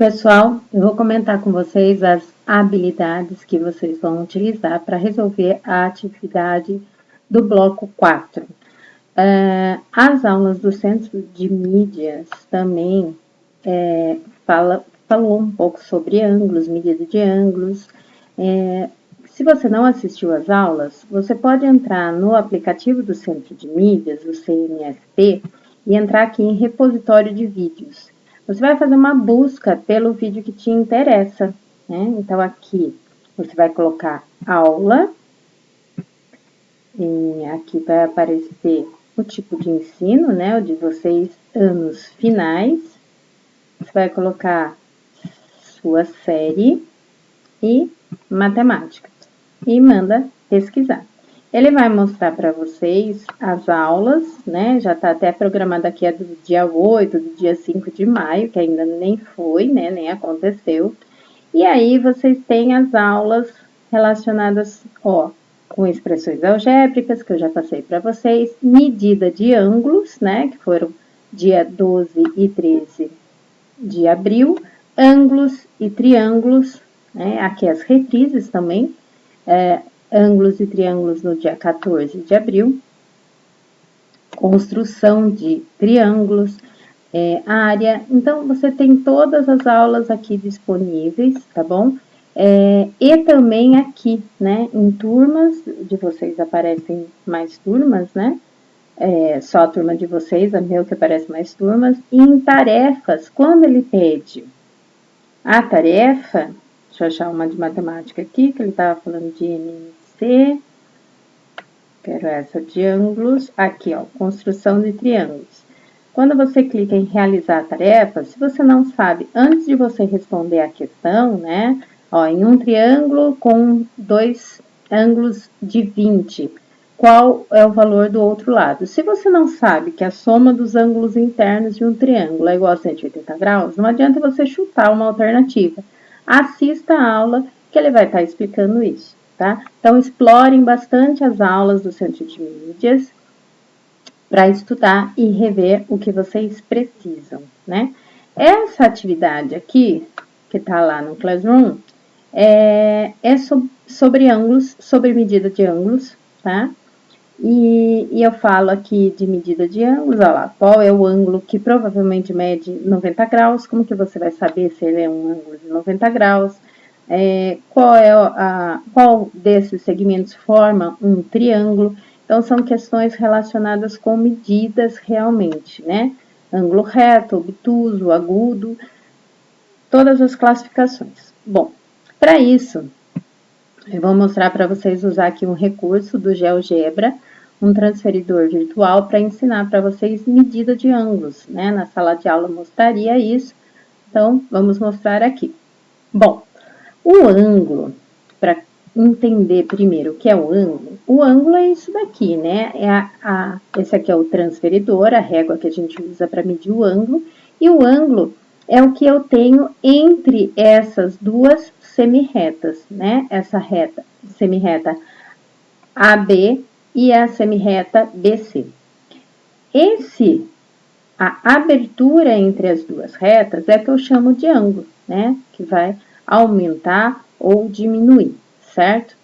pessoal, eu vou comentar com vocês as habilidades que vocês vão utilizar para resolver a atividade do bloco 4. As aulas do Centro de Mídias também falou um pouco sobre ângulos, medida de ângulos. Se você não assistiu às aulas, você pode entrar no aplicativo do Centro de Mídias, o CMSP, e entrar aqui em repositório de vídeos. Você vai fazer uma busca pelo vídeo que te interessa, né? Então, aqui você vai colocar aula, e aqui vai aparecer o tipo de ensino, né? O de vocês, anos finais. Você vai colocar sua série e matemática. E manda pesquisar. Ele vai mostrar para vocês as aulas, né? Já está até programado aqui, é do dia 8, do dia 5 de maio, que ainda nem foi, né? Nem aconteceu. E aí, vocês têm as aulas relacionadas, com expressões algébricas, que eu já passei para vocês, medida de ângulos, né? Que foram dia 12 e 13 de abril, ângulos e triângulos, né? Aqui as reprises também, ângulos e triângulos no dia 14 de abril, construção de triângulos, área. Então, você tem todas as aulas aqui disponíveis, tá bom? E também aqui, né, em turmas, de vocês aparecem mais turmas, né? Só a turma de vocês, a meu que aparece mais turmas. E em tarefas, quando ele pede a tarefa, deixa eu achar uma de matemática aqui, que ele estava falando de MMC. Quero essa de ângulos. Aqui, construção de triângulos. Quando você clica em realizar tarefa, se você não sabe, antes de você responder a questão, né? Em um triângulo com dois ângulos de 20, qual é o valor do outro lado? Se você não sabe que a soma dos ângulos internos de um triângulo é igual a 180 graus, não adianta você chutar uma alternativa. Assista a aula que ele vai estar explicando isso, tá? Então, explorem bastante as aulas do Centro de Mídias para estudar e rever o que vocês precisam, né? Essa atividade aqui, que tá lá no Classroom, é sobre ângulos, sobre medida de ângulos, tá? E eu falo aqui de medida de ângulos, olha lá, qual é o ângulo que provavelmente mede 90 graus, como que você vai saber se ele é um ângulo de 90 graus, qual desses segmentos forma um triângulo. Então, são questões relacionadas com medidas realmente, né? Ângulo reto, obtuso, agudo, todas as classificações. Bom, para isso, eu vou mostrar para vocês usar aqui um recurso do GeoGebra, um transferidor virtual para ensinar para vocês medida de ângulos, né? Na sala de aula mostraria isso, então vamos mostrar aqui. Bom, o ângulo, para entender primeiro o que é o ângulo é isso daqui, né? Esse aqui é o transferidor, a régua que a gente usa para medir o ângulo, e o ângulo é o que eu tenho entre essas duas semirretas, né? Essa reta, semirreta AB e a semirreta BC. A abertura entre as duas retas é que eu chamo de ângulo, né? Que vai aumentar ou diminuir, certo?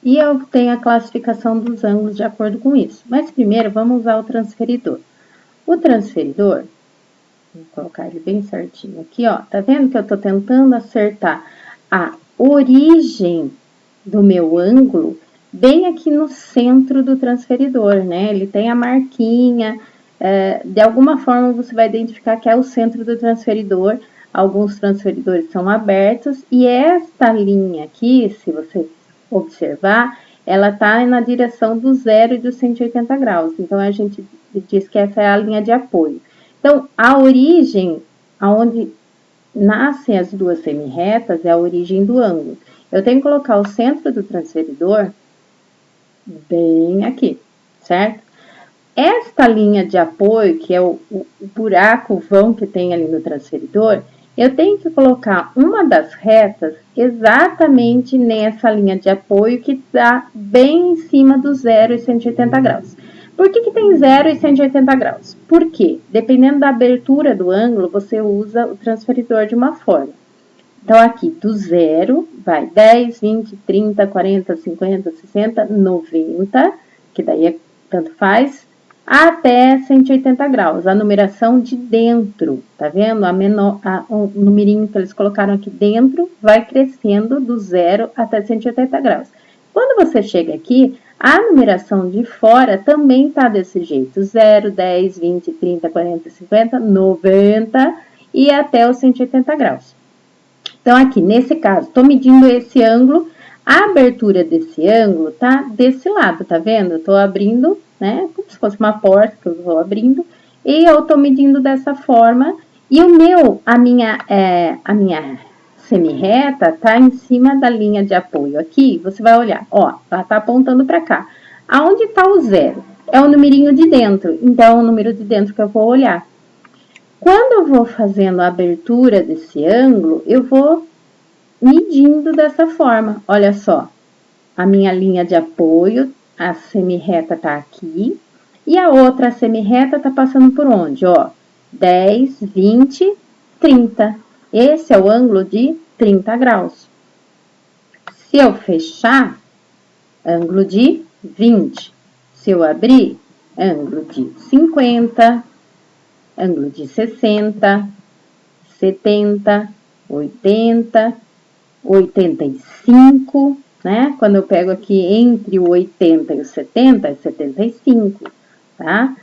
E eu tenho a classificação dos ângulos de acordo com isso. Mas primeiro vamos usar o transferidor. O transferidor, vou colocar ele bem certinho aqui, tá vendo que eu tô tentando acertar a origem do meu ângulo bem aqui no centro do transferidor, né? Ele tem a marquinha, de alguma forma você vai identificar que é o centro do transferidor. Alguns transferidores são abertos e esta linha aqui, se você observar, ela tá na direção do 0 e do 180 graus. Então, a gente diz que essa é a linha de apoio. Então, a origem, aonde nascem as duas semirretas, é a origem do ângulo. Eu tenho que colocar o centro do transferidor bem aqui, certo? Esta linha de apoio, que é o buraco, o vão que tem ali no transferidor, eu tenho que colocar uma das retas exatamente nessa linha de apoio que está bem em cima do 0 e 180 graus. Por que tem 0 e 180 graus? Porque, dependendo da abertura do ângulo, você usa o transferidor de uma forma. Então, aqui, do 0, vai 10, 20, 30, 40, 50, 60, 90, que daí tanto faz, até 180 graus. A numeração de dentro, tá vendo? O numerinho que eles colocaram aqui dentro vai crescendo do 0 até 180 graus. Quando você chega aqui, a numeração de fora também tá desse jeito. 0, 10, 20, 30, 40, 50, 90 e até os 180 graus. Então, aqui, nesse caso, estou medindo esse ângulo, a abertura desse ângulo tá desse lado, tá vendo? Eu estou abrindo, né, como se fosse uma porta que eu vou abrindo, e eu estou medindo dessa forma, e a minha semi-reta tá em cima da linha de apoio aqui, você vai olhar, ó, ela tá apontando para cá. Aonde está o 0? É o numerinho de dentro, então é o número de dentro que eu vou olhar. Quando eu vou fazendo a abertura desse ângulo, eu vou medindo dessa forma. Olha só, a minha linha de apoio, a semi-reta tá aqui, e a outra semi-reta tá passando por onde? Ó, 10, 20, 30. Esse é o ângulo de 30 graus. Se eu fechar, ângulo de 20. Se eu abrir, ângulo de 50, ângulo de 60, 70, 80, 85, né? Quando eu pego aqui entre o 80 e o 70, é 75, tá?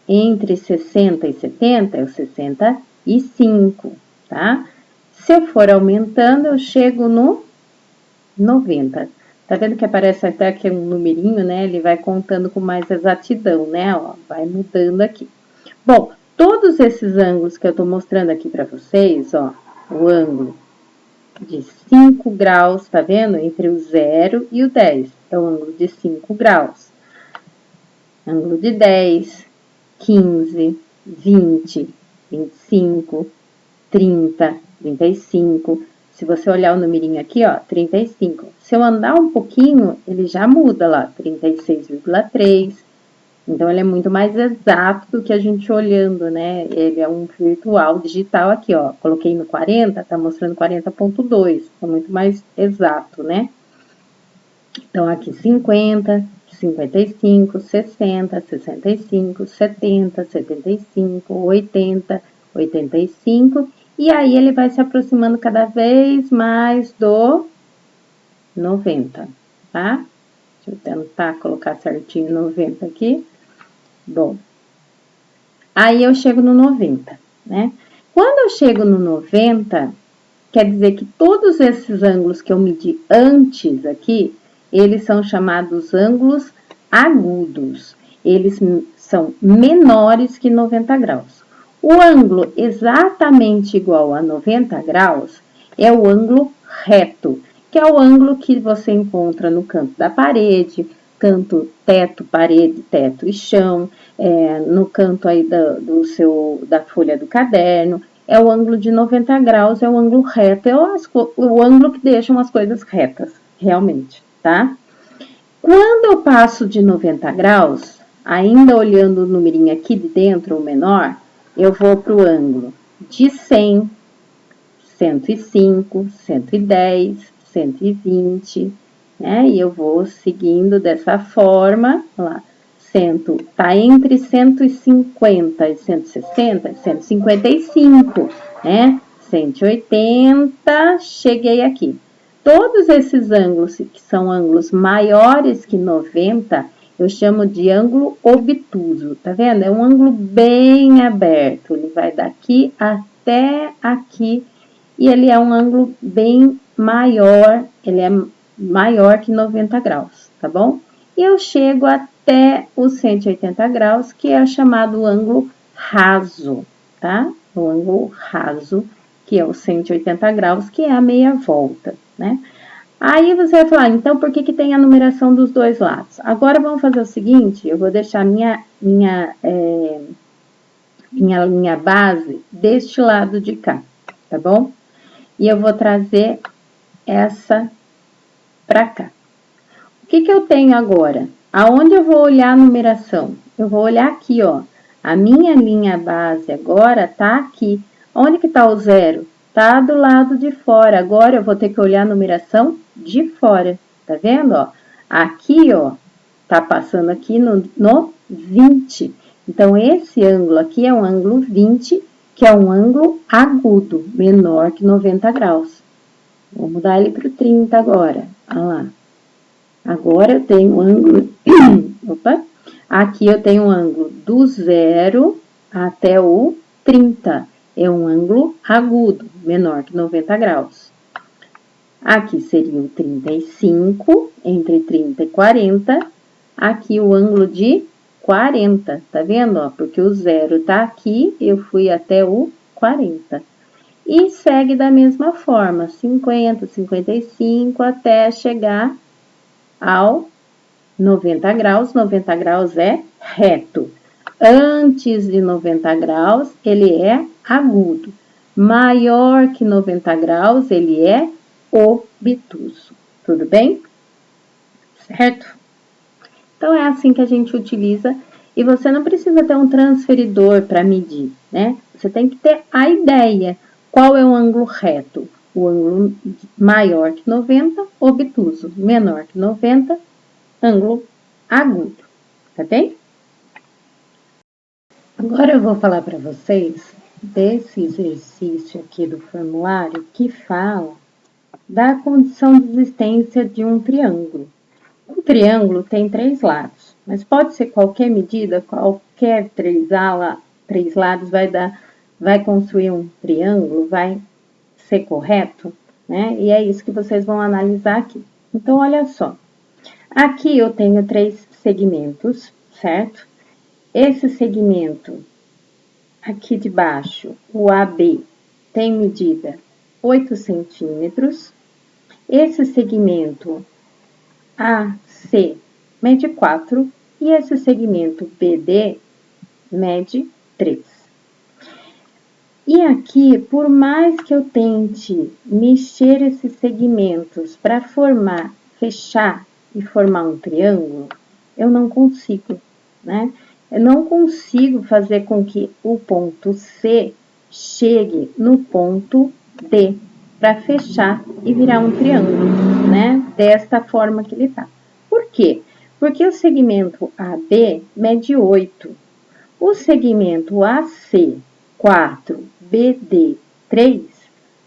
Entre 60 e 70, é o 65, tá? Se eu for aumentando, eu chego no 90. Tá vendo que aparece até aqui um numerinho, né? Ele vai contando com mais exatidão, né? Ó, vai mudando aqui. Bom, todos esses ângulos que eu tô mostrando aqui para vocês, ó, o ângulo de 5 graus, tá vendo? Entre o 0 e o 10, é o ângulo de 5 graus. Ângulo de 10, 15, 20, 25, 30, 35. Se você olhar o numerinho aqui, ó, 35. Se eu andar um pouquinho, ele já muda lá, 36,3. Então, ele é muito mais exato do que a gente olhando, né? Ele é um virtual digital aqui, ó. Coloquei no 40, tá mostrando 40,2. É muito mais exato, né? Então, aqui 50, 55, 60, 65, 70, 75, 80, 85. E aí, ele vai se aproximando cada vez mais do 90, tá? Deixa eu tentar colocar certinho 90 aqui. Bom, aí eu chego no 90, né? Quando eu chego no 90, quer dizer que todos esses ângulos que eu medi antes aqui, eles são chamados ângulos agudos. Eles são menores que 90 graus. O ângulo exatamente igual a 90 graus é o ângulo reto, que é o ângulo que você encontra no canto da parede, canto teto, parede, teto e chão, no canto aí da folha do caderno, é o ângulo de 90 graus, é o ângulo reto, é o ângulo que deixam as coisas retas, realmente, tá? Quando eu passo de 90 graus, ainda olhando o numerinho aqui de dentro, o menor, eu vou para o ângulo de 100, 105, 110, 120, né? E eu vou seguindo dessa forma, lá, tá entre 150 e 160, 155, né? 180, cheguei aqui. Todos esses ângulos, que são ângulos maiores que 90, eu chamo de ângulo obtuso, tá vendo? É um ângulo bem aberto, ele vai daqui até aqui, e ele é um ângulo bem maior, ele é maior que 90 graus, tá bom? E eu chego até os 180 graus, que é chamado ângulo raso, tá? O ângulo raso, que é os 180 graus, que é a meia volta, né? Aí você vai falar, então, por que tem a numeração dos dois lados? Agora, vamos fazer o seguinte, eu vou deixar minha linha base deste lado de cá, tá bom? E eu vou trazer essa pra cá. O que eu tenho agora? Aonde eu vou olhar a numeração? Eu vou olhar aqui, ó. A minha linha base agora tá aqui. Onde que tá o 0? Tá do lado de fora. Agora eu vou ter que olhar a numeração de fora. Tá vendo, ó? Aqui, ó, tá passando aqui no 20. Então, esse ângulo aqui é um ângulo 20, que é um ângulo agudo, menor que 90 graus. Vou mudar ele para o 30 agora. Olha lá. Agora eu tenho um ângulo... Opa! Aqui eu tenho um ângulo do 0 até o 30. É um ângulo agudo, menor que 90 graus. Aqui seria o 35, entre 30 e 40. Aqui o ângulo de 40, tá vendo? Ó, porque o 0 tá aqui, eu fui até o 40. E segue da mesma forma, 50, 55, até chegar ao 90 graus. 90 graus é reto. Antes de 90 graus, ele é agudo. Maior que 90 graus, ele é obtuso. Tudo bem? Certo? Então, é assim que a gente utiliza. E você não precisa ter um transferidor para medir, né? Você tem que ter a ideia. Qual é o ângulo reto? O ângulo maior que 90, obtuso. Menor que 90, ângulo agudo. Tá bem? Agora eu vou falar para vocês desse exercício aqui do formulário que fala da condição de existência de um triângulo. Um triângulo tem 3 lados, mas pode ser qualquer medida, qualquer três lados vai construir um triângulo, vai ser correto, né? E é isso que vocês vão analisar aqui. Então, olha só. Aqui eu tenho 3 segmentos, certo? Esse segmento aqui de baixo, o AB, tem medida 8 centímetros. Esse segmento AC mede 4 e esse segmento BD mede 3. E aqui, por mais que eu tente mexer esses segmentos para fechar e formar um triângulo, eu não consigo, né? Eu não consigo fazer com que o ponto C chegue no ponto D para fechar e virar um triângulo, né? Desta forma que ele tá. Por quê? Porque o segmento AB mede 8. O segmento AC, 4, BD, 3,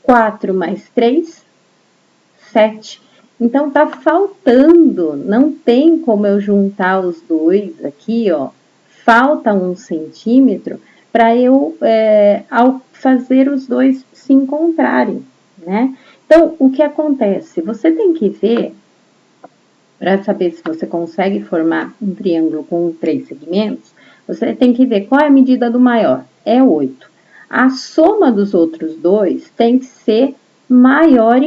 4 mais 3, 7. Então, tá faltando, não tem como eu juntar os dois aqui, ó. Falta 1 centímetro para eu, ao fazer os dois se encontrarem, né? Então, o que acontece? Você tem que ver, para saber se você consegue formar um triângulo com 3 segmentos, você tem que ver qual é a medida do maior. É 8. A soma dos outros dois tem que ser maior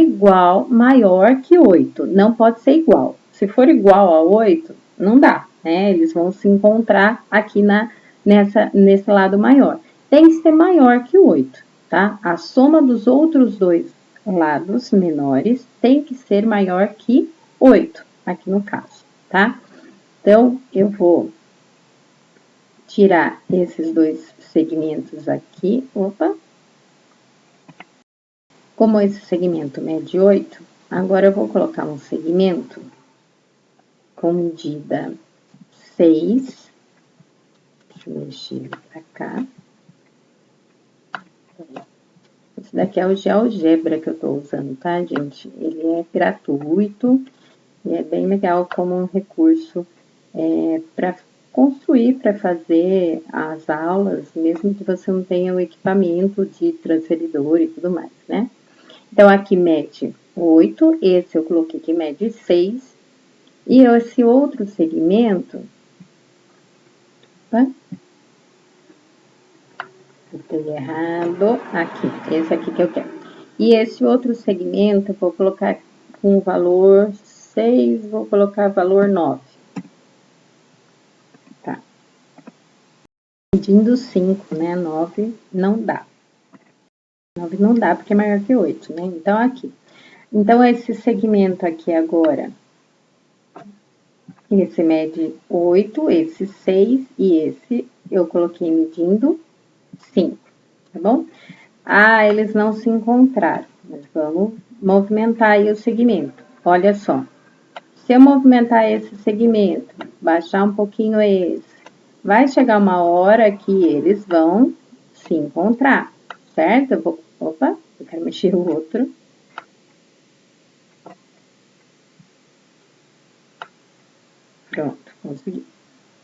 que 8. Não pode ser igual. Se for igual a 8, não dá, né? Eles vão se encontrar aqui nesse lado maior. Tem que ser maior que 8, tá? A soma dos outros dois lados menores tem que ser maior que 8, aqui no caso, tá? Então, eu vou tirar esses dois segmentos aqui. Opa! Como esse segmento mede 8, agora eu vou colocar um segmento com medida 6. Deixa eu mexer ele pra cá. Esse daqui é o GeoGebra que eu tô usando, tá, gente? Ele é gratuito e é bem legal como um recurso para construir, para fazer as aulas, mesmo que você não tenha o equipamento de transferidor e tudo mais, né? Então, aqui mede 8, esse eu coloquei que mede 6, e esse outro segmento, opa, botei errado, aqui, esse aqui que eu quero. E esse outro segmento, eu vou colocar com valor 6, vou colocar valor 9. Tá. Medindo 5, né? 9 não dá. 9 não dá porque é maior que 8, né? Então, aqui. Então, esse segmento aqui agora Esse mede 8, esse 6 e esse eu coloquei medindo 5, tá bom? Ah, eles não se encontraram, mas vamos movimentar aí o segmento. Olha só, se eu movimentar esse segmento, baixar um pouquinho esse, vai chegar uma hora que eles vão se encontrar, certo? Opa, eu quero mexer o outro. Pronto, consegui.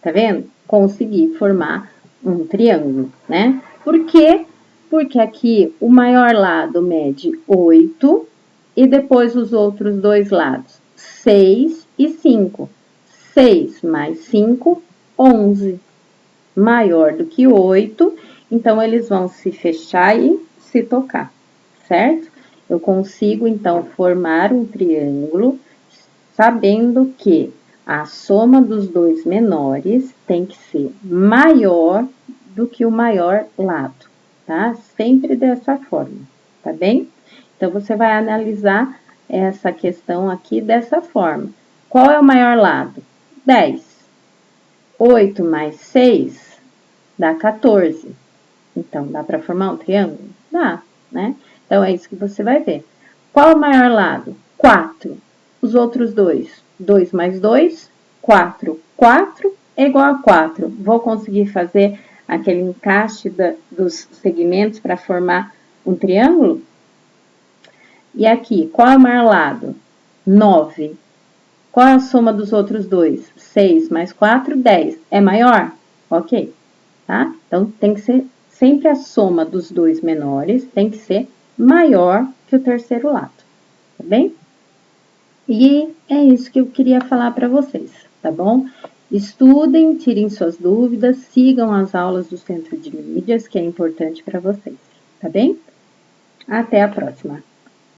Tá vendo? Consegui formar um triângulo, né? Por quê? Porque aqui o maior lado mede 8 e depois os outros dois lados, 6 e 5. 6 mais 5, 11. Maior do que 8, então eles vão se fechar e se tocar, certo? Eu consigo, então, formar um triângulo sabendo que a soma dos dois menores tem que ser maior do que o maior lado, tá? Sempre dessa forma, tá bem? Então, você vai analisar essa questão aqui dessa forma. Qual é o maior lado? 10. 8 mais 6 dá 14. Então, dá para formar um triângulo? Dá, né? Então, é isso que você vai ver. Qual é o maior lado? 4. Os outros dois? 2 mais 2, 4. 4 é igual a 4. Vou conseguir fazer aquele encaixe dos segmentos para formar um triângulo? E aqui, qual é o maior lado? 9. Qual é a soma dos outros dois? 6 mais 4, 10. É maior? Ok, tá? Então, tem que ser sempre a soma dos dois menores, tem que ser maior que o terceiro lado, tá bem? E é isso que eu queria falar para vocês, tá bom? Estudem, tirem suas dúvidas, sigam as aulas do Centro de Mídias, que é importante para vocês, tá bem? Até a próxima!